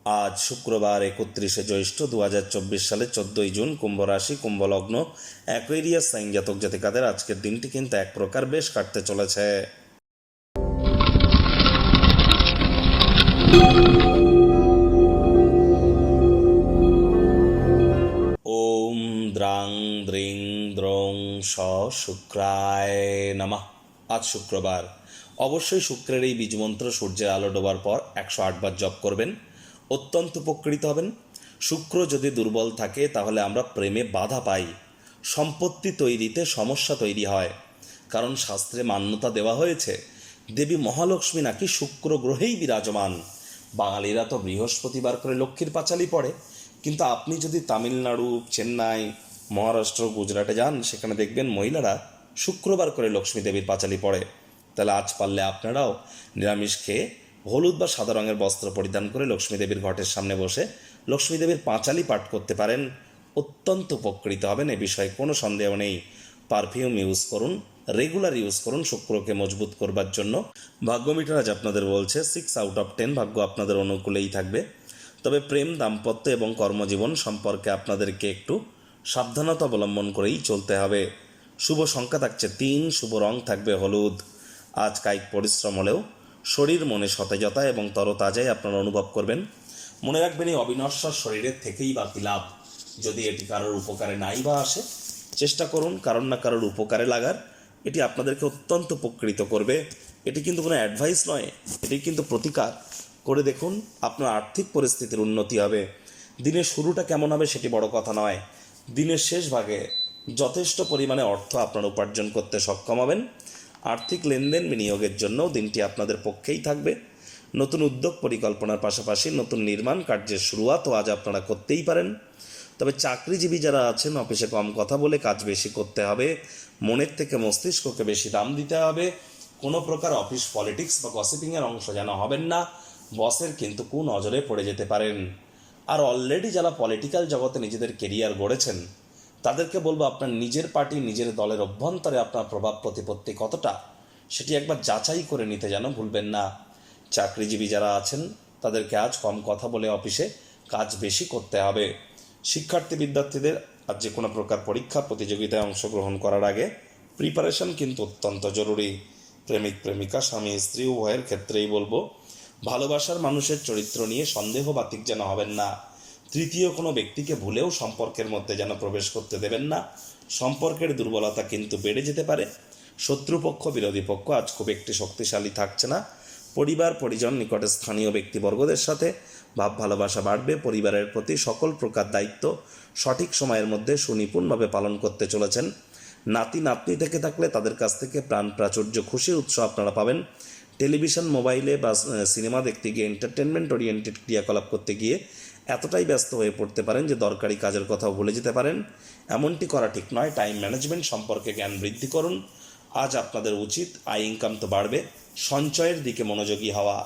আজ শুক্রবার 31শে জ্যৈষ্ঠ 2024 সালে 14ই জুন, কুম্ভ রাশি, কুম্ভ লগ্ন, অ্যাকুয়ারিয়াস সাইন জাতক জাতিকাদের আজকের দিনটি কিন্তু এক প্রকার বেশ কাটতে চলেছে। ওম দ্রাং দ্রিং দ্রং স শুক্রায় নমঃ। আজ শুক্রবার, অবশ্যই শুক্রের এই বীজমন্ত্র সূর্যের আলো ডোবার পর 108 বার জপ করবেন, অত্যন্ত উপকৃত হবেন। শুক্র যদি দুর্বল থাকে তাহলে আমরা প্রেমে বাধা পাই, সম্পত্তি তৈরিতে সমস্যা তৈরি হয়। কারণ শাস্ত্রে মান্যতা দেওয়া হয়েছে দেবী মহালক্ষ্মী নাকি শুক্র গ্রহেই বিরাজমান। বাঙালিরা তো বৃহস্পতিবার করে লক্ষ্মীর পাঁচালি পড়ে, কিন্তু আপনি যদি তামিলনাড়ু, চেন্নাই, মহারাষ্ট্র, গুজরাটে যান, সেখানে দেখবেন মহিলারা শুক্রবার করে লক্ষ্মী দেবীর পাঁচালি পড়ে। তাহলে আজ পারলে আপনারাও নিরামিষ খেয়ে হলুদ বা সাদা রঙের বস্ত্র পরিধান করে লক্ষ্মী দেবীর ঘটের সামনে বসে লক্ষ্মী দেবীর পাঁচালি পাঠ করতে পারেন, অত্যন্ত উপকৃত হবেন, এ বিষয়ে কোনো সন্দেহ নেই। পারফিউম ইউজ করুন, রেগুলার ইউজ করুন শুক্রকে মজবুত করবার জন্য। ভাগ্য মিটার আজ আপনাদের বলছে 6/10 ভাগ্য আপনাদের অনুকূলেই থাকবে। তবে প্রেম, দাম্পত্য এবং কর্মজীবন সম্পর্কে আপনাদেরকে একটু সাবধানতা অবলম্বন করেই চলতে হবে। শুভ সংখ্যা থাকছে 3, শুভ রং থাকবে হলুদ। আজ কায়িক পরিশ্রম হলেও শরীর মনে সতেজতা এবং তরতাজাই আপনারা অনুভব করবেন। মনে রাখবেন, এই অবিনশ্বর শরীরের থেকেই বা কী লাভ যদি এটি কারোর উপকারে নাই বা আসে। চেষ্টা করুন কারোর না কারোর উপকারে লাগার, এটি আপনাদেরকে অত্যন্ত উপকৃত করবে। এটি কিন্তু কোনো অ্যাডভাইস নয়, এটি কিন্তু প্রতিকার। করে দেখুন, আপনার আর্থিক পরিস্থিতির উন্নতি হবে। দিনের শুরুটা কেমন হবে সেটি বড় কথা নয়, দিনের শেষ ভাগে যথেষ্ট পরিমাণে অর্থ আপনারা উপার্জন করতে সক্ষম হবেন। আর্থিক লেনদেন বিনিয়োগের জন্য দিনটি আপনাদের পক্ষেই থাকবে। নতুন উদ্যোগ পরিকল্পনার পাশাপাশি নতুন নির্মাণ কার্যের শুরুয়াতও আজ আপনারা করতেই পারেন। তবে চাকরিজীবী যারা আছেন, অফিসে কম কথা বলে কাজ বেশি করতে হবে, মনের থেকে মস্তিষ্ককে বেশি দাম দিতে হবে। কোনো প্রকার অফিস পলিটিক্স বা গসিপিংয়ের অংশ যেন হবেন না, বসের কিন্তু নজরে পড়ে যেতে পারেন। আর অলরেডি যারা পলিটিক্যাল জগতে নিজেদের কেরিয়ার গড়েছেন, তাদেরকে বলবো আপনার নিজের পার্টি, নিজের দলের অভ্যন্তরে আপনার প্রভাব প্রতিপত্তি কতটা, সেটি একবার যাচাই করে নিতে যেন ভুলবেন না। চাকরিজীবী যারা আছেন তাদেরকে আজ কম কথা বলে অফিসে কাজ বেশি করতে হবে। শিক্ষার্থী বিদ্যার্থীদের আজ যে কোনো প্রকার পরীক্ষা প্রতিযোগিতায় অংশগ্রহণ করার আগে প্রিপারেশন কিন্তু অত্যন্ত জরুরি। প্রেমিক প্রেমিকা, স্বামী স্ত্রী উভয়ের ক্ষেত্রেই বলবো, ভালোবাসার মানুষের চরিত্র নিয়ে সন্দেহ বাতিক যেন হবেন না। তৃতীয় কোনো ব্যক্তিকে ভুলেও সম্পর্কের মধ্যে যেন প্রবেশ করতে দেবেন না, সম্পর্কের দুর্বলতা কিন্তু বেড়ে যেতে পারে। শত্রুপক্ষ, বিরোধী পক্ষ আজ খুব একটি শক্তিশালী থাকছে না। পরিবার, পরিজন, নিকটের স্থানীয় ব্যক্তিবর্গদের সাথে ভাব ভালোবাসা বাড়বে। পরিবারের প্রতি সকল প্রকার দায়িত্ব সঠিক সময়ের মধ্যে সুনিপুণভাবে পালন করতে চলেছেন। নাতি নাতনি থেকে থাকলে তাদের কাছ থেকে প্রাণ প্রাচুর্য, খুশির উৎস আপনারা পাবেন। টেলিভিশন, মোবাইলে বা সিনেমা দেখতে গিয়ে, এন্টারটেনমেন্ট ওরিয়েন্টেড ক্রিয়াকলাপ করতে গিয়ে এতটাই ব্যস্ত হয়ে পড়তে পারেন যে দরকারি কাজের কথাও ভুলে যেতে পারেন। এমনটি করা ঠিক নয়। টাইম ম্যানেজমেন্ট সম্পর্কে জ্ঞান বৃদ্ধি করুন। আজ আপনাদের উচিত আয় ইনকাম তো বাড়বে, সঞ্চয়ের দিকে মনোযোগী হওয়া।